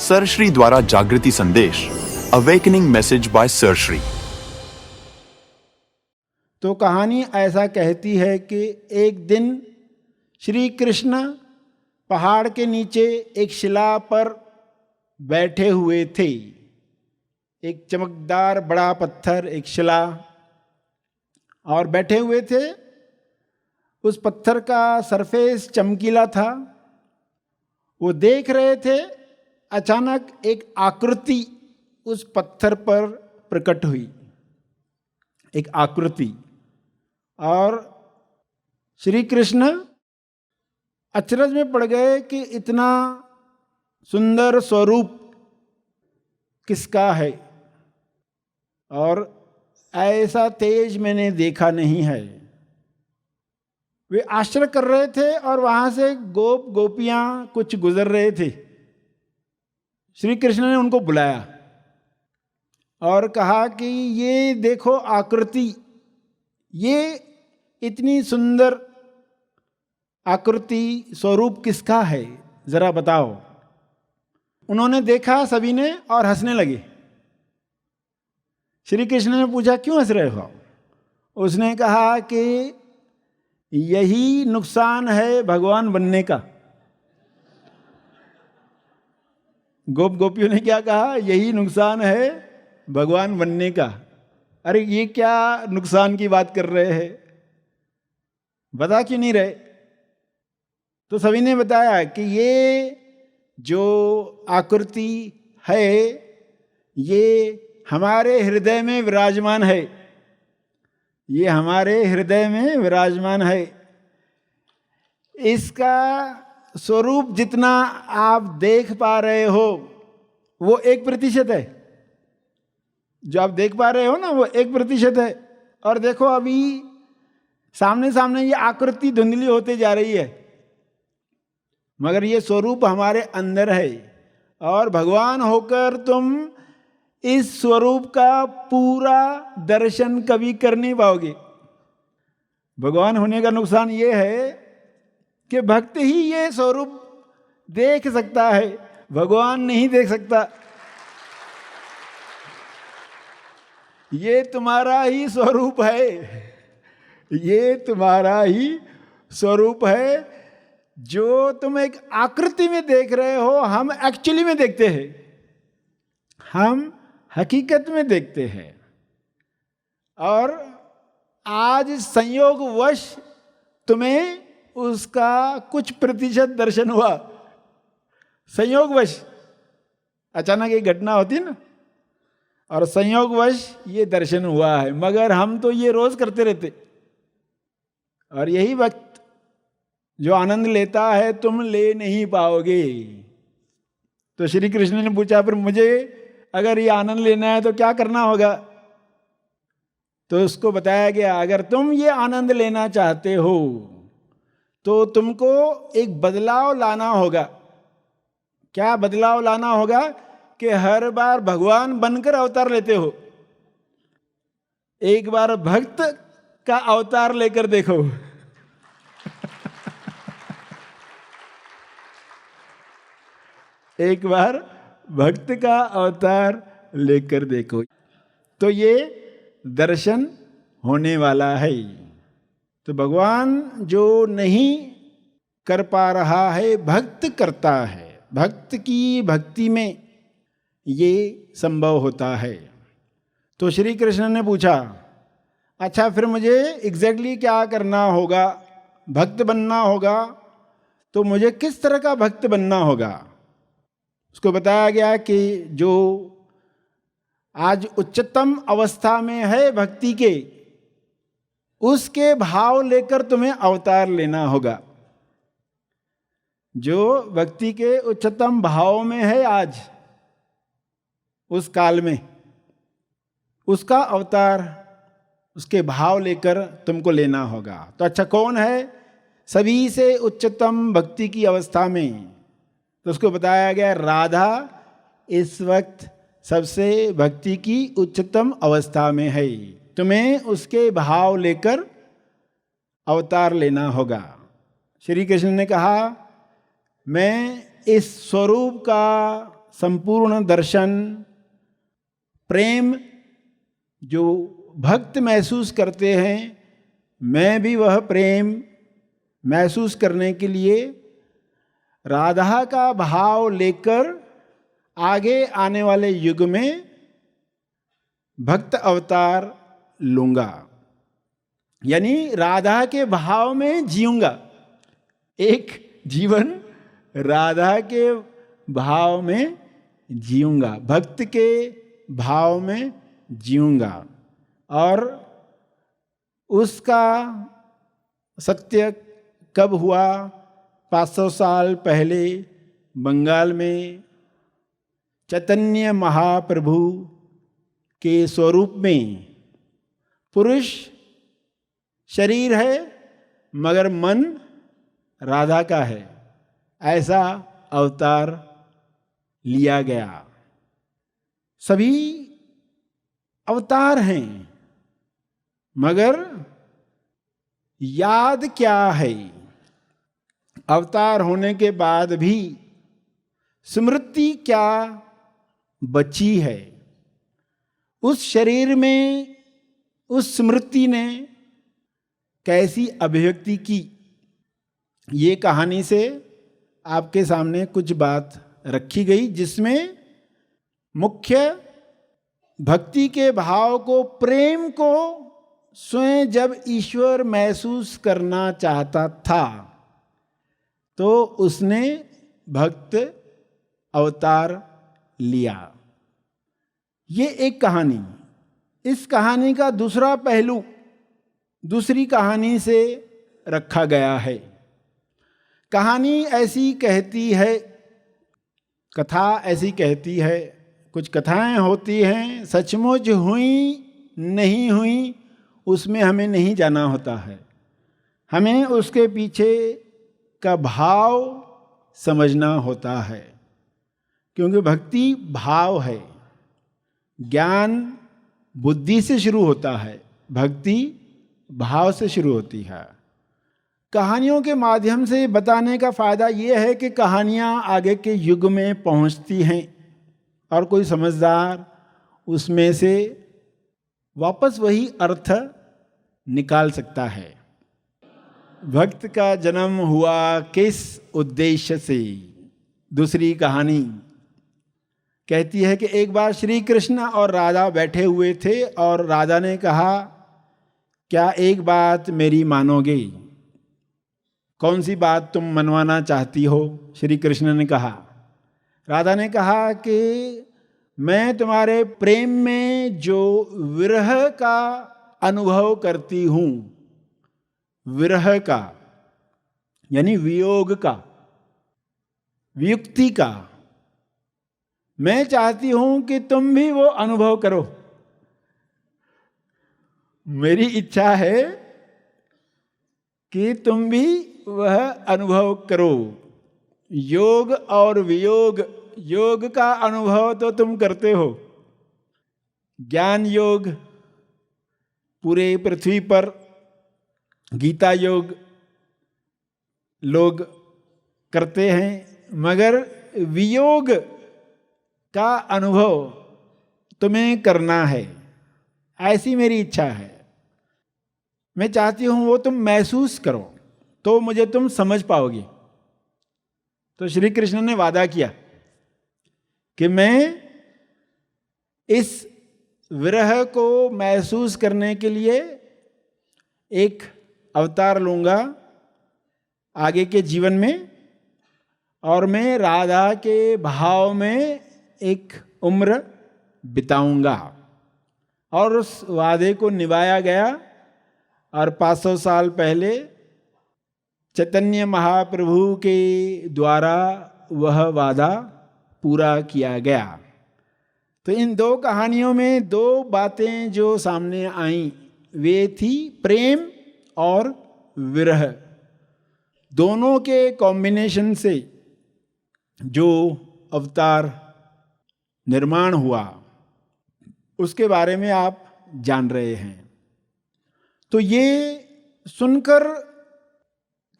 Sir Shri द्वारा जागृति संदेश, awakening message bye sir Shri. तो कहानी ऐसा कहती है कि एक दिन श्री कृष्ण पहाड़ के नीचे एक शिला पर बैठे हुए थे। एक चमकदार बड़ा पत्थर, एक शिला, और बैठे हुए थे। उस पत्थर का सरफेस चमकीला था। वो देख रहे थे। अचानक एक आकृति उस पत्थर पर प्रकट हुई, एक आकृति। और श्री कृष्ण अचरज में पड़ गए कि इतना सुंदर स्वरूप किसका है, और ऐसा तेज मैंने देखा नहीं है। वे आश्चर्य कर रहे थे और वहां से गोप गोपियां कुछ गुजर रहे थे। श्री कृष्ण ने उनको बुलाया और कहा कि ये देखो आकृति, ये इतनी सुंदर आकृति स्वरूप किसका है, जरा बताओ। उन्होंने देखा सभी ने और हंसने लगे। श्री कृष्ण ने पूछा, क्यों हंस रहे हो? उसने कहा कि यही नुकसान है भगवान बनने का। गोप गोपियों ने क्या कहा? यही नुकसान है भगवान बनने का। अरे ये क्या नुकसान की बात कर रहे हैं, बता क्यों नहीं रहे? तो सभी ने बताया कि ये जो आकृति है ये हमारे हृदय में विराजमान है, ये हमारे हृदय में विराजमान है। इसका स्वरूप जितना आप देख पा रहे हो वो 1% है। जो आप देख पा रहे हो ना वो 1% है। और देखो अभी सामने सामने ये आकृति धुंधली होते जा रही है, मगर ये स्वरूप हमारे अंदर है। और भगवान होकर तुम इस स्वरूप का पूरा दर्शन कभी कर नहीं पाओगे। भगवान होने का नुकसान ये है कि भक्त ही ये स्वरूप देख सकता है, भगवान नहीं देख सकता। ये तुम्हारा ही स्वरूप है, ये तुम्हारा ही स्वरूप है। जो तुम एक आकृति में देख रहे हो, हम एक्चुअली में देखते हैं, हम हकीकत में देखते हैं। और आज संयोगवश तुम्हें उसका कुछ प्रतिशत दर्शन हुआ। संयोगवश अचानक एक घटना होती ना, और संयोगवश ये दर्शन हुआ है, मगर हम तो ये रोज करते रहते। और यही वक्त जो आनंद लेता है तुम ले नहीं पाओगे। तो श्री कृष्ण ने पूछा, फिर मुझे अगर ये आनंद लेना है तो क्या करना होगा? तो उसको बताया गया, अगर तुम ये आनंद लेना चाहते हो तो तुमको एक बदलाव लाना होगा। क्या बदलाव लाना होगा? कि हर बार भगवान बनकर अवतार लेते हो, एक बार भक्त का अवतार लेकर देखो। एक बार भक्त का अवतार लेकर देखो, तो ये दर्शन होने वाला है। तो भगवान जो नहीं कर पा रहा है, भक्त करता है। भक्त की भक्ति में ये संभव होता है। तो श्री कृष्ण ने पूछा, अच्छा फिर मुझे एग्जैक्टली क्या करना होगा? भक्त बनना होगा, तो मुझे किस तरह का भक्त बनना होगा? उसको बताया गया कि जो आज उच्चतम अवस्था में है भक्ति के, उसके भाव लेकर तुम्हें अवतार लेना होगा। जो भक्ति के उच्चतम भाव में है आज, उस काल में, उसका अवतार, उसके भाव लेकर तुमको लेना होगा। तो अच्छा कौन है सभी से उच्चतम भक्ति की अवस्था में? तो उसको बताया गया, राधा इस वक्त सबसे भक्ति की उच्चतम अवस्था में है। तुम्हें उसके भाव लेकर अवतार लेना होगा। श्री कृष्ण ने कहा, मैं इस स्वरूप का संपूर्ण दर्शन, प्रेम जो भक्त महसूस करते हैं, मैं भी वह प्रेम महसूस करने के लिए राधा का भाव लेकर आगे आने वाले युग में भक्त अवतार लूंगा, यानी राधा के भाव में जीऊंगा। एक जीवन राधा के भाव में जीऊंगा, भक्त के भाव में जीऊंगा। और उसका सत्य कब हुआ? 500 साल पहले बंगाल में चैतन्य महाप्रभु के स्वरूप में पुरुष शरीर है मगर मन राधा का है, ऐसा अवतार लिया गया। सभी अवतार हैं मगर याद क्या है? अवतार होने के बाद भी स्मृति क्या बची है? उस शरीर में उस स्मृति ने कैसी अभिव्यक्ति की? ये कहानी से आपके सामने कुछ बात रखी गई, जिसमें मुख्य भक्ति के भाव को, प्रेम को स्वयं जब ईश्वर महसूस करना चाहता था तो उसने भक्त अवतार लिया। ये एक कहानी। इस कहानी का दूसरा पहलू दूसरी कहानी से रखा गया है। कहानी ऐसी कहती है, कथा ऐसी कहती है, कुछ कथाएं होती हैं सचमुच हुई नहीं हुई उसमें हमें नहीं जाना होता है, हमें उसके पीछे का भाव समझना होता है। क्योंकि भक्ति भाव है, ज्ञान बुद्धि से शुरू होता है, भक्ति भाव से शुरू होती है। कहानियों के माध्यम से बताने का फायदा ये है कि कहानियाँ आगे के युग में पहुँचती हैं और कोई समझदार उसमें से वापस वही अर्थ निकाल सकता है। भक्त का जन्म हुआ किस उद्देश्य से? दूसरी कहानी कहती है कि एक बार श्री कृष्ण और राधा बैठे हुए थे और राधा ने कहा, क्या एक बात मेरी मानोगे? कौन सी बात तुम मनवाना चाहती हो? श्री कृष्ण ने कहा। राधा ने कहा कि मैं तुम्हारे प्रेम में जो विरह का अनुभव करती हूँ, विरह का यानी वियोग का, वियुक्ति का, मैं चाहती हूं कि तुम भी वो अनुभव करो। मेरी इच्छा है कि तुम भी वह अनुभव करो। योग और वियोग, योग का अनुभव तो तुम करते हो, ज्ञान योग पूरे पृथ्वी पर, गीता योग लोग करते हैं, मगर वियोग का अनुभव तुम्हें करना है, ऐसी मेरी इच्छा है। मैं चाहती हूं वो तुम महसूस करो तो मुझे तुम समझ पाओगे। तो श्री कृष्ण ने वादा किया कि मैं इस विरह को महसूस करने के लिए एक अवतार लूंगा आगे के जीवन में, और मैं राधा के भाव में एक उम्र बिताऊंगा। और उस वादे को निभाया गया और 500 साल पहले चैतन्य महाप्रभु के द्वारा वह वादा पूरा किया गया। तो इन दो कहानियों में दो बातें जो सामने आईं वे थी प्रेम और विरह। दोनों के कॉम्बिनेशन से जो अवतार निर्माण हुआ उसके बारे में आप जान रहे हैं। तो ये सुनकर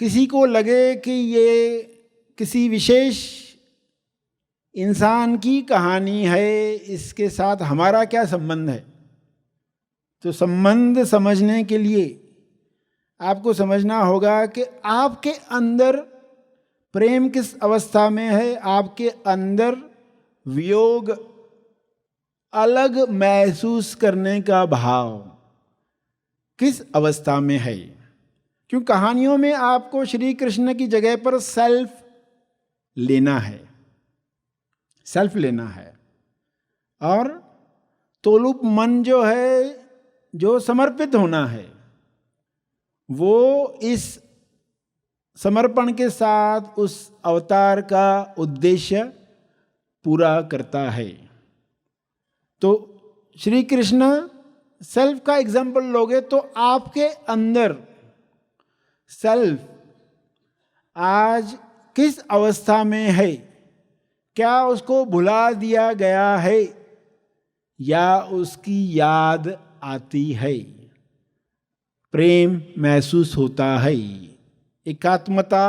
किसी को लगे कि ये किसी विशेष इंसान की कहानी है, इसके साथ हमारा क्या संबंध है? तो संबंध समझने के लिए आपको समझना होगा कि आपके अंदर प्रेम किस अवस्था में है, आपके अंदर वियोग अलग महसूस करने का भाव किस अवस्था में है। क्यों कहानियों में आपको श्री कृष्ण की जगह पर सेल्फ लेना है, सेल्फ लेना है। और तोलुप मन जो है, जो समर्पित होना है, वो इस समर्पण के साथ उस अवतार का उद्देश्य पूरा करता है। तो श्री कृष्ण सेल्फ का एग्जाम्पल लोगे तो आपके अंदर सेल्फ आज किस अवस्था में है? क्या उसको भुला दिया गया है या उसकी याद आती है? प्रेम महसूस होता है, एकात्मता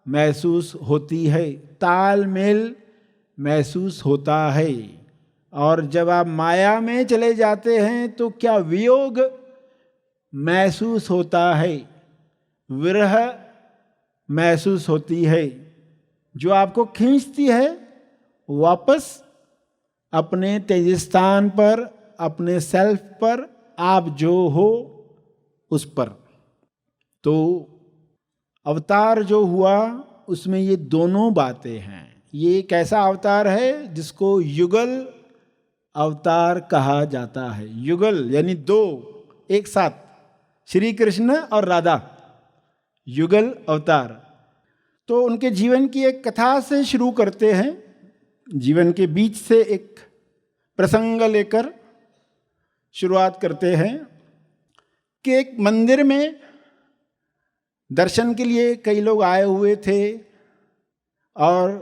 महसूस होती है, तालमेल महसूस होता है। और जब आप माया में चले जाते हैं तो क्या वियोग महसूस होता है, विरह महसूस होती है, जो आपको खींचती है वापस अपने तेजस्थान पर, अपने सेल्फ पर, आप जो हो उस पर। तो अवतार जो हुआ उसमें ये दोनों बातें हैं। ये एक ऐसा अवतार है जिसको युगल अवतार कहा जाता है। युगल यानी दो एक साथ, श्री कृष्ण और राधा, युगल अवतार। तो उनके जीवन की एक कथा से शुरू करते हैं, जीवन के बीच से एक प्रसंग लेकर शुरुआत करते हैं कि एक मंदिर में दर्शन के लिए कई लोग आए हुए थे और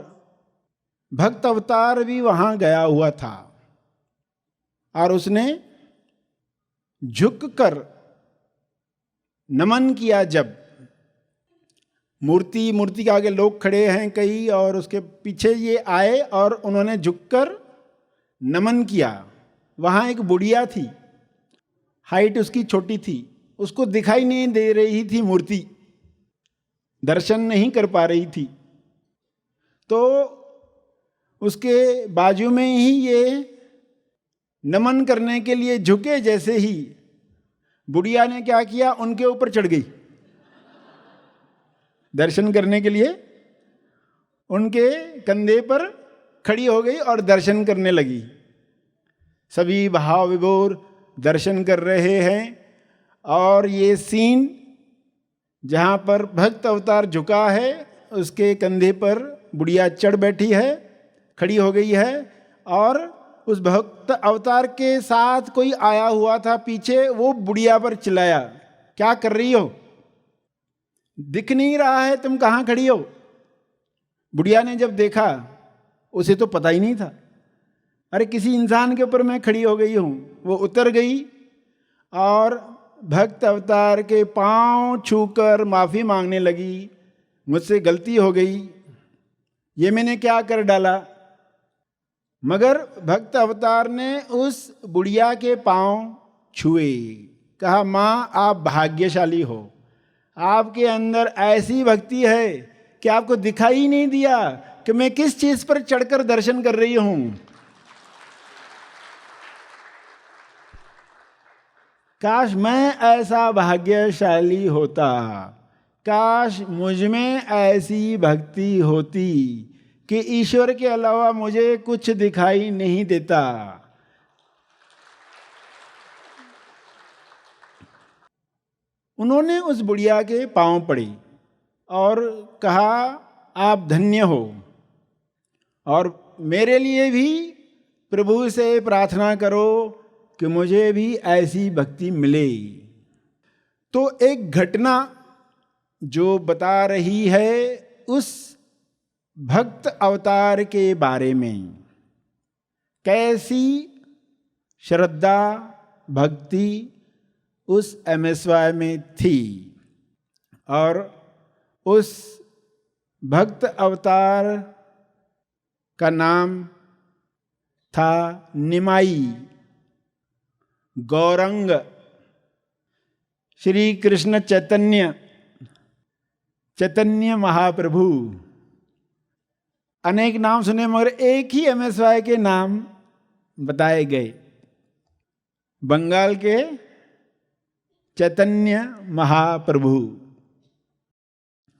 भक्त अवतार भी वहां गया हुआ था। और उसने झुककर नमन किया। जब मूर्ति के आगे लोग खड़े हैं कई, और उसके पीछे ये आए और उन्होंने झुककर नमन किया। वहां एक बुढ़िया थी, हाइट उसकी छोटी थी, उसको दिखाई नहीं दे रही थी मूर्ति, दर्शन नहीं कर पा रही थी। तो उसके बाजू में ही ये नमन करने के लिए झुके, जैसे ही बुढ़िया ने क्या किया, उनके ऊपर चढ़ गई दर्शन करने के लिए, उनके कंधे पर खड़ी हो गई और दर्शन करने लगी। सभी भाव विभोर दर्शन कर रहे हैं। और ये सीन जहाँ पर भक्त अवतार झुका है, उसके कंधे पर बुढ़िया चढ़ बैठी है, खड़ी हो गई है। और उस भक्त अवतार के साथ कोई आया हुआ था पीछे, वो बुढ़िया पर चिल्लाया, क्या कर रही हो, दिख नहीं रहा है तुम कहाँ खड़ी हो? बुढ़िया ने जब देखा, उसे तो पता ही नहीं था, अरे किसी इंसान के ऊपर मैं खड़ी हो गई हूँ। वो उतर गई और भक्त अवतार के पांव छूकर माफी मांगने लगी, मुझसे गलती हो गई, ये मैंने क्या कर डाला। मगर भक्त अवतार ने उस बुढ़िया के पांव छुए, कहा, माँ आप भाग्यशाली हो, आपके अंदर ऐसी भक्ति है कि आपको दिखाई नहीं दिया कि मैं किस चीज पर चढ़कर दर्शन कर रही हूं। काश मैं ऐसा भाग्यशाली होता, काश मुझ में ऐसी भक्ति होती कि ईश्वर के अलावा मुझे कुछ दिखाई नहीं देता। उन्होंने उस बुढ़िया के पांव पड़ी और कहा, आप धन्य हो, और मेरे लिए भी प्रभु से प्रार्थना करो कि मुझे भी ऐसी भक्ति मिले। तो एक घटना जो बता रही है उस भक्त अवतार के बारे में, कैसी श्रद्धा भक्ति उस MSY में थी। और उस भक्त अवतार का नाम था निमाई गौरंग। श्री कृष्ण चैतन्य महाप्रभु, अनेक नाम सुने मगर एक ही MSY के नाम बताए गए। बंगाल के चैतन्य महाप्रभु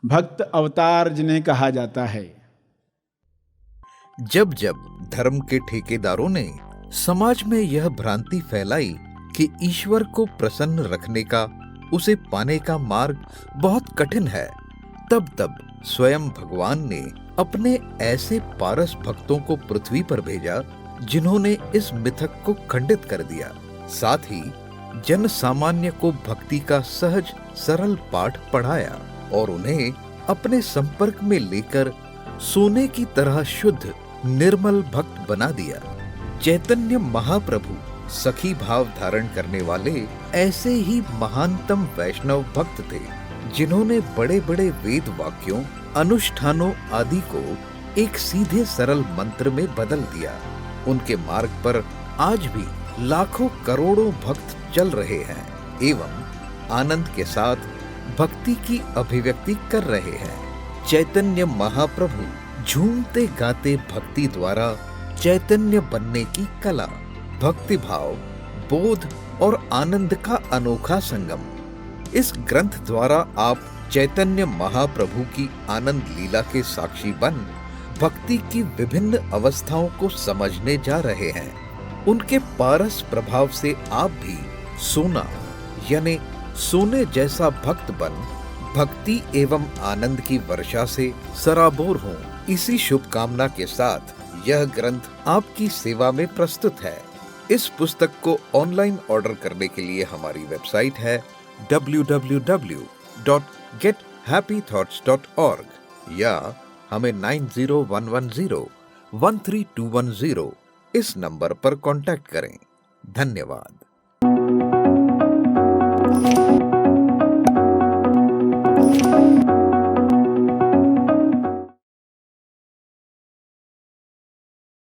भक्त अवतार जिन्हें कहा जाता है। जब जब धर्म के ठेकेदारों ने समाज में यह भ्रांति फैलाई कि ईश्वर को प्रसन्न रखने का, उसे पाने का मार्ग बहुत कठिन है, तब तब स्वयं भगवान ने अपने ऐसे पारस भक्तों को पृथ्वी पर भेजा जिन्होंने इस मिथक को खंडित कर दिया। साथ ही जन सामान्य को भक्ति का सहज सरल पाठ पढ़ाया और उन्हें अपने संपर्क में लेकर सोने की तरह शुद्ध निर्मल भक्त बना दिया। चैतन्य महाप्रभु सखी भाव धारण करने वाले ऐसे ही महानतम वैष्णव भक्त थे जिन्होंने बड़े बड़े वेद वाक्यों, अनुष्ठानों आदि को एक सीधे सरल मंत्र में बदल दिया। उनके मार्ग पर आज भी लाखों करोड़ों भक्त चल रहे हैं एवं आनंद के साथ भक्ति की अभिव्यक्ति कर रहे हैं। चैतन्य महाप्रभु झूमते गाते भक्ति द्वारा चैतन्य बनने की कला, भक्ति भाव, बोध और आनंद का अनोखा संगम। इस ग्रंथ द्वारा आप चैतन्य महाप्रभु की आनंद लीला के साक्षी बन भक्ति की विभिन्न अवस्थाओं को समझने जा रहे हैं। उनके पारस प्रभाव से आप भी सोना यानी सोने जैसा भक्त बन भक्ति एवं आनंद की वर्षा से सराबोर हों। इसी शुभकामना के साथ यह ग्रंथ आपकी सेवा में प्रस्तुत है। इस पुस्तक को ऑनलाइन ऑर्डर करने के लिए हमारी वेबसाइट है www.gethappythoughts.org या हमें 9011013210 इस नंबर पर कांटेक्ट करें। धन्यवाद।